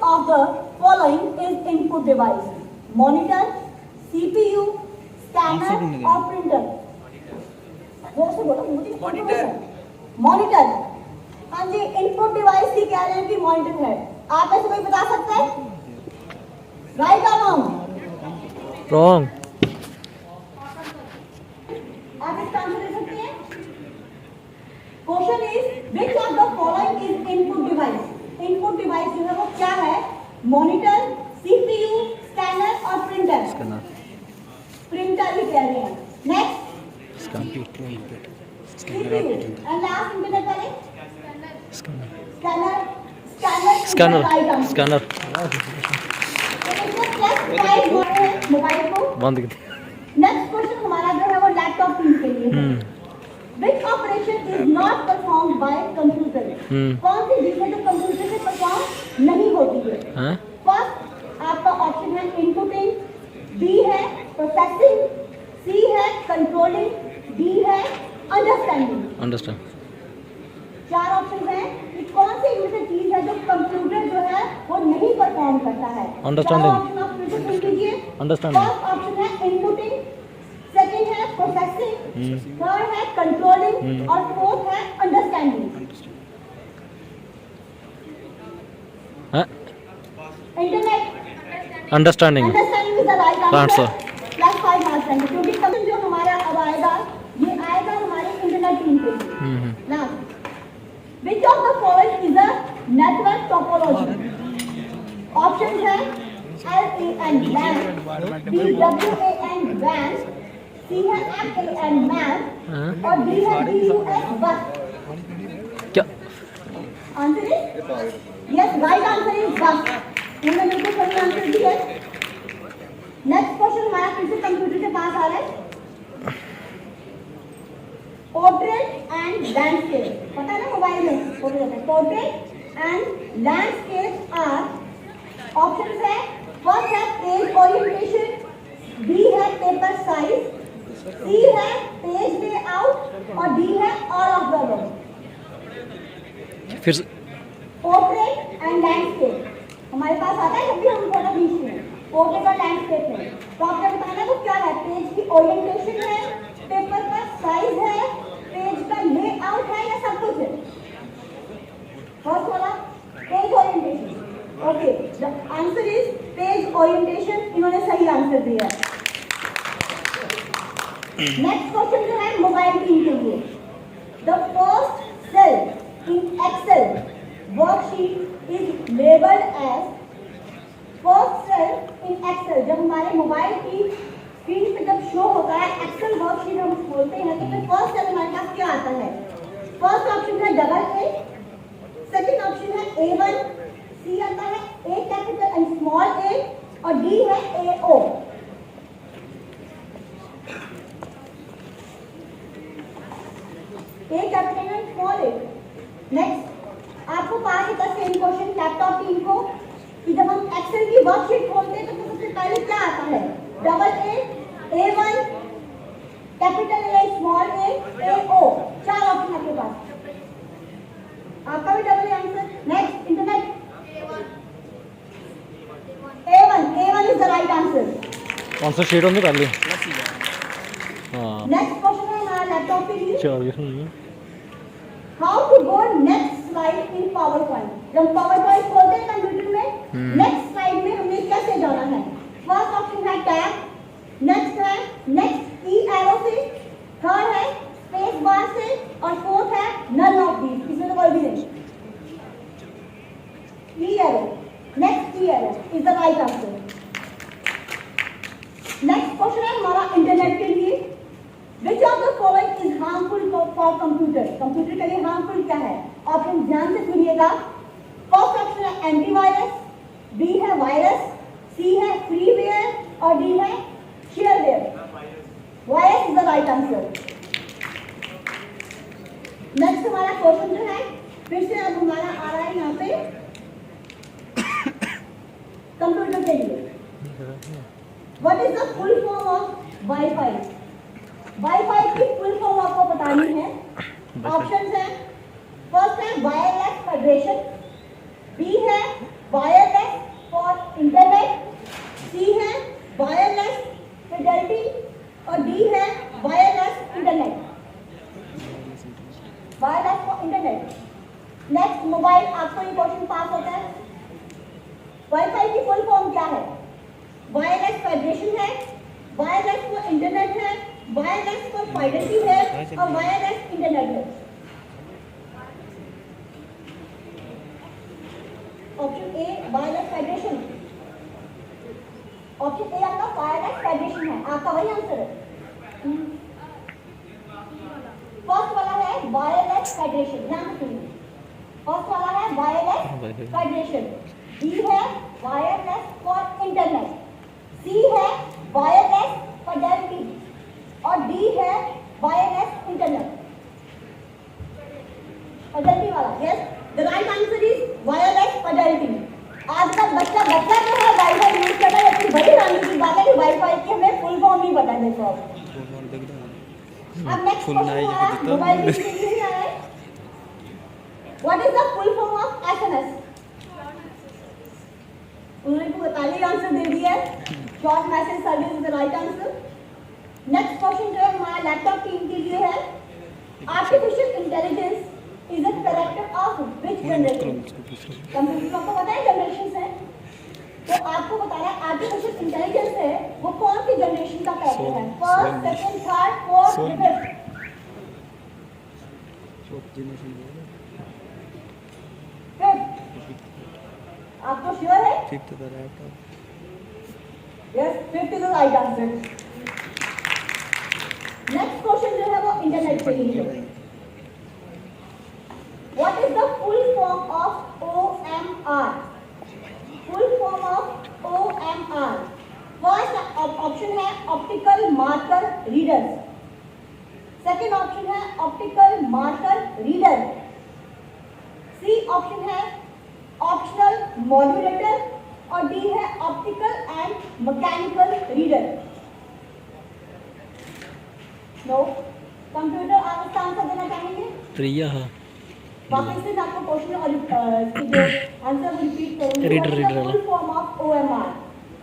of the following is input device? Monitor, CPU, scanner or printer? Monitor. Monitor. हाँ जी, input device ही कह रहे हैं कि मॉनिटर है। आप ऐसे कोई बता सकता है? राइट और रॉन्ग? रॉन्ग। आप इसका आंसर दे सकते हैं? Question is which of the following is input device? Input device जो है वो क्या है? मॉनिटर, सीपीयू, स्कैनर और प्रिंटर? प्रिंटर ही कह रहे हैं। Next CPU and last internet वाले स्कैनर। स्कैनर स्कैनर मोबाइल को बंद कर। नेक्स्ट क्वेश्चन हमारा जो है वो लैपटॉप टीम के लिए है। Which operation is not performed by computer? कौन सी चीज है जो कंप्यूटर से परफॉर्म नहीं होती है? फर्स्ट आपका ऑप्शन है इनपुटिंग, बी है प्रोसेसिंग, सी है कंट्रोलिंग, डी है अंडरस्टैंडिंग। अंडरस्टैंड। चार ऑप्शन हैं कि कौन सी ऐसी चीज है जो कंप्यूटर जो है वो नहीं परफॉर्म करता है? अंडरस्टैंडिंग। ऑप्शन आप फिर से सुन लीजिए। अंडरस्टैंडिंग। फर्स्ट ऑप्शन है इनपुटिंग, सेकंड है प्रोसेसिंग, थर्ड है कंट्रोलिंग और फोर्थ है understanding. Internet understanding. Understanding is the right answer. Answer. Plus 5 marks आएंगे क्योंकि क्वेश्चन जो हमारा अब आएगा ये आएगा हमारे इंटरनेट टीम के लिए। Now which of the following is a network topology? Option है LAN LAN, B WAN WAN, C है FAN MAN और D है BUS बस। क्या answer is yes, right answer is बस। उन्होंने बिल्कुल सही आंसर दिया है। नेक्स्ट क्वेश्चन हमारा फिर से कंप्यूटर के पास आ रहा है। पोर्ट्रेट एंड लैंडस्केप, पता है ना मोबाइल में portrait and landscape are options है। फर्स्ट है पेज ओरिएंटेशन, बी है पेपर साइज, सी है पेज लेआउट और डी है ऑल ऑफ द अबव। फिर से पोर्ट्रेट एंड लैंडस्केप हमारे पास आता है जब भी हम फोटो खींचते हैं। पोर्ट्रेट और लैंडस्केप में तो आपने बताना तो क्या है? पेज की ओरिएंटेशन है, पेपर का साइज है, पेज का लेआउट है या सब कुछ है? फर्स्ट वाला page orientation. Okay, the answer is page orientation. इन्होंने सही आंसर दिया। नेक्स्ट क्वेश्चन जो है मोबाइल टीम के लिए। The first cell in Excel worksheet is labelled as. First cell in Excel जब हमारे मोबाइल की स्क्रीन पे जब शो होता है एक्सेल वर्कशीट हम खोलते हैं तो फिर फर्स्ट सेल हमारे पास क्या आता है? फर्स्ट ऑप्शन है डबल ए, सेकंड ऑप्शन है A1, सी आता है A capital and small a और डी है AO। A capital and small a। Next आपको पास होता है सेम क्वेश्चन लैपटॉप टीम को कि जब हम एक्सेल की वर्कशीट खोलते हैं तो सबसे पहले क्या आता है? Double A, A1, capital A, small a, AO। चार ऑप्शन आपके पास। आपका भी double A answer. Next internet A1 is the right answer. Answer sheet on कर ली। नेक्स्ट क्वेश्चन है हमारा लैपटॉप के लिए। चलो how to go next slide in PowerPoint? जब पावर पॉइंट खोलते हैं कंप्यूटर में नेक्स्ट स्लाइड में हमें कैसे जाना है? फर्स्ट ऑप्शन है टैब, नेक्स्ट है नेक्स्ट की एरो से, थर्ड है स्पेस बार से और फोर्थ है नन ऑफ दीस। इसमें तो कोई भी नहीं। की एरो, नेक्स्ट की arrow is the right answer. Next question है हमारा इंटरनेट के लिए। Which of the following is harmful for computer? Computer के लिए harmful क्या है? ऑप्शन ध्यान से सुनिएगा। फर्स्ट ऑप्शन है एंटीवायरस, बी है वायरस, सी है फ्रीवेयर और डी है shareware. Virus is the right answer. Next हमारा क्वेश्चन जो है फिर से अब हमारा आ रहा है यहाँ पे कंप्यूटर के लिए। What is the full form of wifi? Wifi की फुल फॉर्म आपको बतानी है। ऑप्शंस हैं। फर्स्ट है वायरलेस फेडरेशन, बी है वायरलेस फाइडेलिटी है और वायरलेस इंटरनेट है। Option A wireless federation, option A आपका वायरलेस फेडरेशन है, आपका वही आंसर है। फर्स्ट वाला है वायरलेस फेडरेशन, ध्यान से सुनिए। फर्स्ट वाला है वायरलेस फेडरेशन, बी है वायरलेस फॉर इंटरनेट, सी है वायरलेस फिडेलिटी और डी है वायरलेस इंटरनेट। फिडेलिटी वाला, yes the right answer is wireless Fidelity. आजकल बच्चा जो है वाईफाई यूज करता है, लेकिन बड़ी हैरानी की बात है कि वाईफाई की हमें फुल फॉर्म नहीं पता है। अब नेक्स्ट क्वेश्चन हमारा मोबाइल के लिए है, what is the full form of SMS? उन्होंने को पहले ही आंसर दे दिया है, short message service is the right answer. Next question जो है हमारा लैपटॉप टीम के लिए है, artificial intelligence is a character of which generation? Computer को पता है जनरेशन है, तो आपको बताना है आर्टिफिशियल इंटेलिजेंस है वो कौन सी जनरेशन का कैरेक्टर है? First, second, third, fourth, fifth? आप तो श्योर है? Fifth is the right answer. Yes, fifth is the right answer. Next question जो है वो इंटरनेट के लिए है। What is the full form of OMR? Full form of OMR, first option है optical marker reader, second option है optical marker reader, C option है optional modulator और डी है optical and mechanical reader. No, computer आप इसका answer देना चाहेंगे? प्रिया वापस से मैं आपको क्वेश्चन और जो आंसर रिपीट करूंगी। Reader full form of OMR,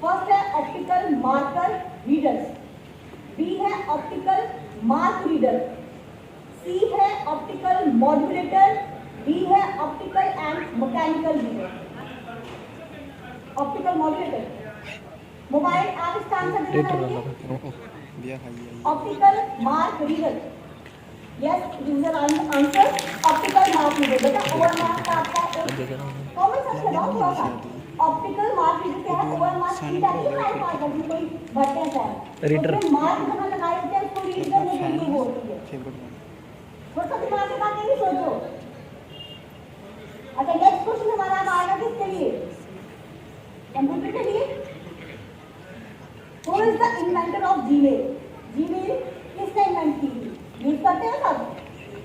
first है ऑप्टिकल मार्कर रीडर, बी है ऑप्टिकल मार्क रीडर, सी है ऑप्टिकल मॉड्यूलेटर, डी है optical and mechanical reader. Optical modulator, mobile आप इसका आंसर देना चाहेंगे? Optical mark reader, yes user answer optical mark reader. बेटा OMR का आपका कॉमन सेंस लगाओ थोड़ा सा। ऑप्टिकल मार्क रीडर क्या है? OMR की जाती है लाइट मार्क करने कोई भरते हैं शायद, रीडर मार्क जहां लगाए होते हैं उसको रीड करने के लिए बोलती है। थोड़ा सा दिमाग लगा के ही सोचो। अच्छा, नेक्स्ट क्वेश्चन हमारा अब आएगा किसके लिए? कंप्यूटर के लिए। Who is the inventor of Gmail? Gmail किसने इन्वेंट की? यूज करते हैं सब।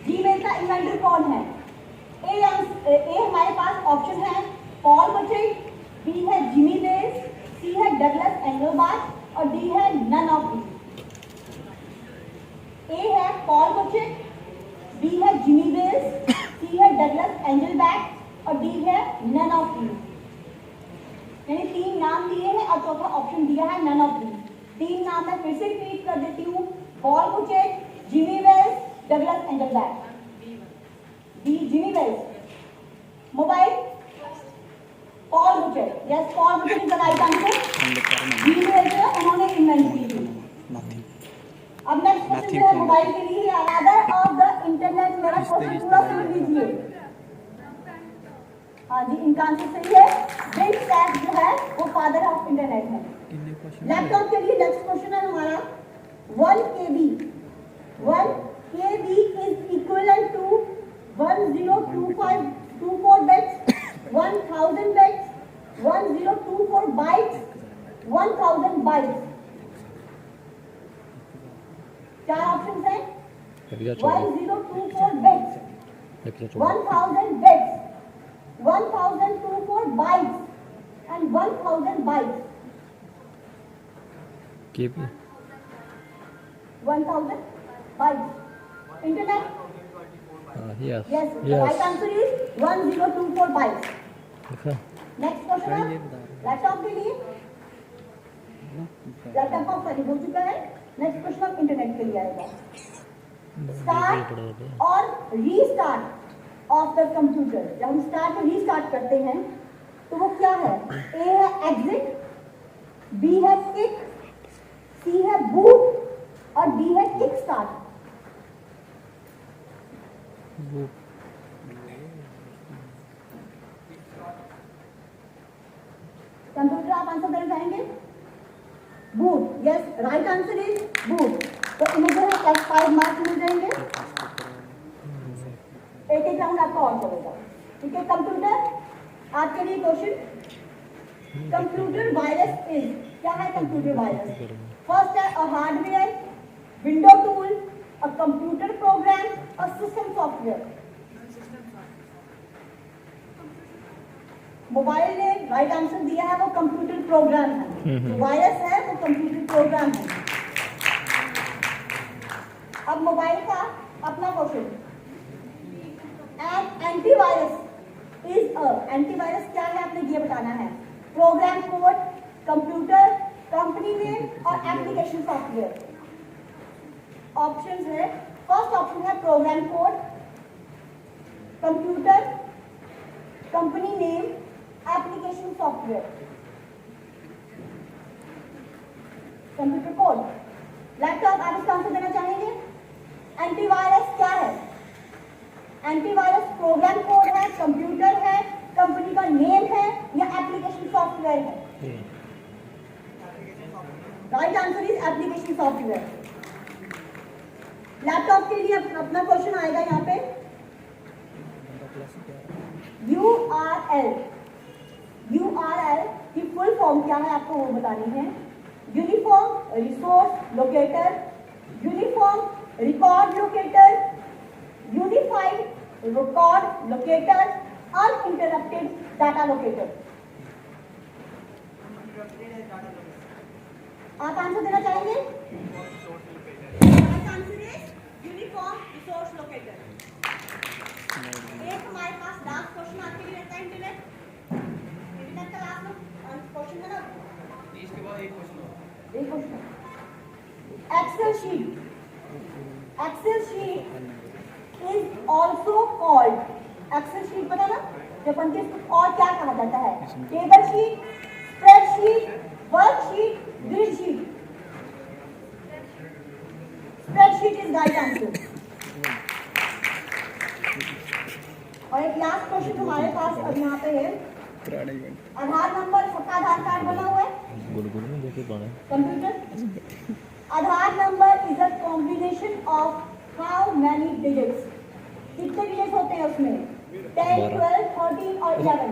जीमेल का इन्वेंटर कौन है? ए हमारे पास ऑप्शन है पॉल बचेट, बी है जिमी वेल्स, सी है डगलस एंगलबार्ट और डी है नन ऑफ दीज। ए है पॉल बचेट, बी है जिमी वेल्स, सी है डगलस एंगलबार्ट और डी है नन ऑफ दीज। यानी तीन नाम दिए हैं और चौथा ऑप्शन दिया है नन ऑफ दीज। तीन नाम मैं फिर से रिपीट कर देती हूँ, Paul Buchheit, Jimmy Wales, Douglas Engelbart. B Jimmy Wales. Mobile Paul Buchheit, yes Paul Buchheit is the right answer. Jimmy Wales जो उन्होंने इन्वेंट की थी। अब नेक्स्ट क्वेश्चन जो है मोबाइल के लिए, फादर ऑफ द इंटरनेट, मेरा क्वेश्चन पूरा सुन लीजिए। हाँ जी, इनका आंसर सही है। बिल गेट्स जो है वो फादर ऑफ इंटरनेट है। लैपटॉप के लिए नेक्स्ट क्वेश्चन है हमारा 1 KB। 1 KB is equivalent to 102524 bits, 1000 bits, 1024 bytes, 1000 bytes। चार ऑप्शंस हैं, 1024 bits, 1000 bits, 1024 bytes and 1000 bytes। KB 1000 bytes। Internet? Yes. Yes. The right answer is 1024 bytes. Next question है laptop के लिए। Laptop का हो चुका है। नेक्स्ट क्वेश्चन अब इंटरनेट के लिए आएगा। स्टार्ट और रीस्टार्ट ऑफ द कंप्यूटर। जब हम स्टार्ट और रीस्टार्ट करते हैं तो वो क्या है? ए है एग्जिट, बी है किक, सी है बूट और डी है किक स्टार्ट। कंप्यूटर आप आंसर देना चाहेंगे? Boot, yes, right answer is boot. तो इन्हें जो है प्लस 5 मार्क्स मिल जाएंगे। एक एक राउंड आपका और चलेगा, ठीक है। कंप्यूटर आपके लिए क्वेश्चन, कंप्यूटर वायरस इज, क्या है कंप्यूटर वायरस? फर्स्ट है अ hardware, window tool, a computer program, a system software. Mobile ने राइट आंसर दिया है, वो कंप्यूटर प्रोग्राम है। जो वायरस है वो कंप्यूटर प्रोग्राम है। अब मोबाइल का अपना question, antivirus is a, antivirus क्या है आपने ये बताना है। Program code, computer, company name और एप्लीकेशन सॉफ्टवेयर। ऑप्शंस है, फर्स्ट ऑप्शन है program code, computer, company name, application software. Computer code, laptop, आप इसका आंसर देना चाहेंगे? एंटीवायरस क्या है? एंटीवायरस प्रोग्राम कोड है, कंप्यूटर है, कंपनी का नेम है या एप्लीकेशन सॉफ्टवेयर है? Right answer is application software. Laptop के लिए अपना क्वेश्चन आएगा यहाँ पे, URL, URL की फुल फॉर्म क्या है आपको वो बतानी है। Uniform resource locator, uniform record locator, unified record locator, uninterrupted data locator. आप आंसर देना चाहेंगे? Answer is uniform resource locator. एक हमारे पास लास्ट क्वेश्चन आपके लिए रहता है, इंटरनेट का लास्ट क्वेश्चन है ना, इसके बाद एक question. Excel sheet, Excel sheet is also called, Excel sheet पता ना जब बनती है इसको और क्या कहा जाता है? Table sheet, spreadsheet, worksheet, grid sheet. Spreadsheet is right answer. और एक लास्ट क्वेश्चन हमारे पास अब यहाँ पे है, आधार नंबर, सबका आधार कार्ड बना हुआ है computer. Aadhaar number is a combination of how many digits, कितने डिजिट्स होते हैं उसमें? 10, 12, 13 और 11।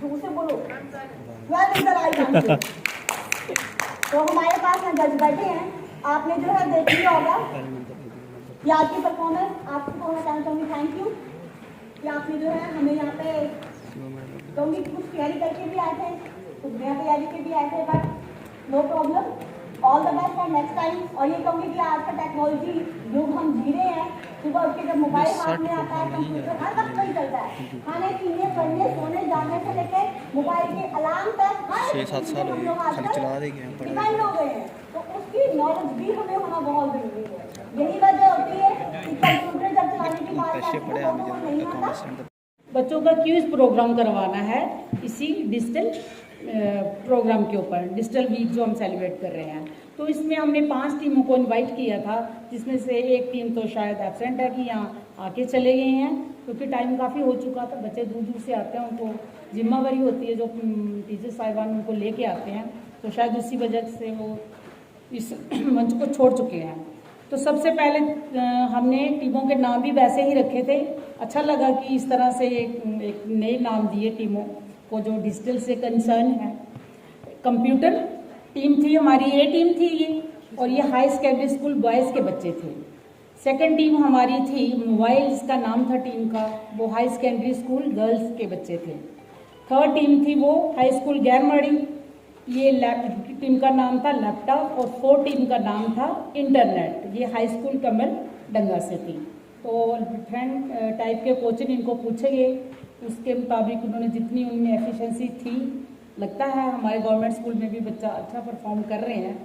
तो उसे बोलो 12 इज द राइट आंसर। तो हमारे पास में जज बैठे हैं, आपने जो है देख लिया होगा कि आपकी परफॉर्मेंस, आपको कहना चाहना चाहूँगी थैंक यू कि आपने जो है हमें यहाँ पे कहूँगी कुछ तैयारी करके भी आए थे, कुछ बिना तैयारी के भी आए थे, but no problem, all the best for next time. और ये कहूँगी कि आज का टेक्नोलॉजी युग हम जी रहे हैं, सुबह उठ के जब मोबाइल हाथ में आता है, कंप्यूटर हर वक्त नहीं चलता है, खाने पीने पढ़ने सोने जाने से लेके मोबाइल के अलार्म तक हर 6-7 साल हो गए खाली चला देंगे हम डिपेंड हो गए हैं। तो उसकी नॉलेज भी हमें होना बहुत जरूरी है। यही वजह होती है कि कंप्यूटर जब चलाने की बात आती है तो वो नहीं आता। बच्चों का क्विज प्रोग्राम करवाना है इसी डिजिटल प्रोग्राम के ऊपर, डिजिटल वीक जो हम सेलिब्रेट कर रहे हैं। तो इसमें हमने 5 टीमों को इनवाइट किया था, जिसमें से एक टीम तो शायद एब्सेंट है कि यहाँ आके चले गए हैं, क्योंकि टाइम काफ़ी हो चुका था। बच्चे दूर दूर से आते हैं, उनको जिम्मेवारी होती है जो टीचर साहिबान उनको लेके आते हैं, तो शायद उसी वजह से वो इस मंच को छोड़ चुके हैं। तो सबसे पहले हमने टीमों के नाम भी वैसे ही रखे थे। अच्छा लगा कि इस तरह से एक नए नाम दिए टीमों को जो डिजिटल से कंसर्न है। कंप्यूटर टीम थी हमारी, ए टीम थी ये, और ये हाई सेकेंडरी स्कूल बॉयज़ के बच्चे थे। सेकंड टीम हमारी थी मोबाइल, जिसका नाम था टीम का, वो हाई सेकेंडरी स्कूल गर्ल्स के बच्चे थे। थर्ड टीम थी वो हाई स्कूल गैरमड़ी, ये टीम का नाम था लैपटॉप, और फोर्थ टीम का नाम था इंटरनेट, ये हाई स्कूल कमल डंगा से थी। तो डिफरेंट टाइप के क्वेश्चन इनको पूछे गए, उसके मुताबिक उन्होंने जितनी उनमें एफिशिएंसी थी, लगता है हमारे गवर्नमेंट स्कूल में भी बच्चा अच्छा परफॉर्म कर रहे हैं,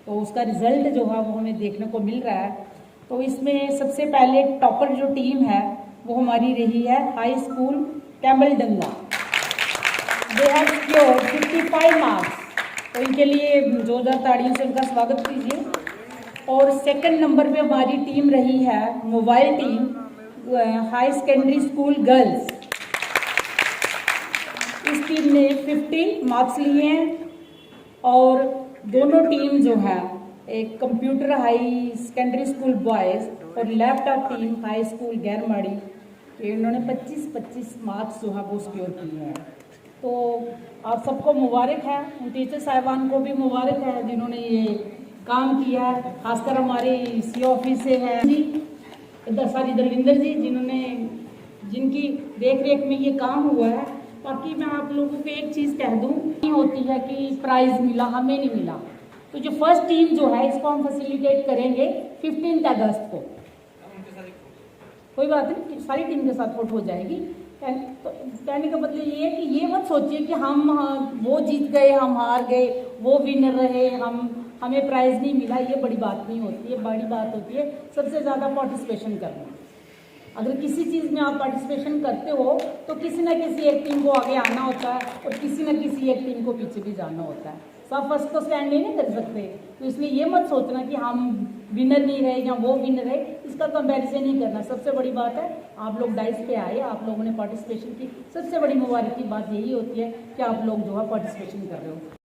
तो उसका रिजल्ट जो है वो हमें देखने को मिल रहा है। तो इसमें सबसे पहले टॉपर जो टीम है वो हमारी रही है हाई स्कूल कैमल डंगा, दे हैव स्कोर्ड 55 मार्क्स, तो इनके लिए जोरदार ताड़ियों से उनका स्वागत कीजिए। और सेकंड नंबर पे हमारी टीम रही है mobile team, high secondary school girls, इस टीम ने 50 मार्क्स लिए हैं और दोनों टीम जो है एक computer high secondary school boys और लैपटॉप टीम हाई स्कूल गैरमाड़ी, इन्होंने 25-25 मार्क्स जो है वो सिक्योर किए हैं। तो आप सबको मुबारक है, उन टीचर साहिबान को भी मुबारक है जिन्होंने ये काम किया है। खासकर हमारे सी ऑफिस से है जी सारी दलविंदर जी जिनकी देख रेख में ये काम हुआ है। बाकी मैं आप लोगों को एक चीज़ कह दूँ, नहीं होती है कि प्राइज़ मिला हमें नहीं मिला, तो जो फर्स्ट टीम जो है इसको हम फैसिलिटेट करेंगे 15 अगस्त को। कोई बात नहीं, सारी टीम के साथ फोटो हो जाएगी। तो कहने का मतलब ये है कि ये मत सोचिए कि हम वो जीत गए हम हार गए, वो विनर रहे हमें प्राइज़ नहीं मिला। ये बड़ी बात नहीं होती है, बड़ी बात होती है सबसे ज़्यादा पार्टिसिपेशन करना। अगर किसी चीज़ में आप पार्टिसिपेशन करते हो तो किसी न किसी एक टीम को आगे आना होता है और किसी न किसी एक टीम को पीछे भी जाना होता है। सब फर्स्ट तो स्टैंड नहीं कर सकते, तो इसलिए ये मत सोचना कि हम विनर नहीं रहे या वो विनर है, इसका कंपैरिजन नहीं करना। सबसे बड़ी बात है आप लोग डाइस पे आए, आप लोगों ने पार्टिसिपेशन की। सबसे बड़ी मुबारक की बात यही होती है कि आप लोग जो है पार्टिसिपेशन कर रहे हो।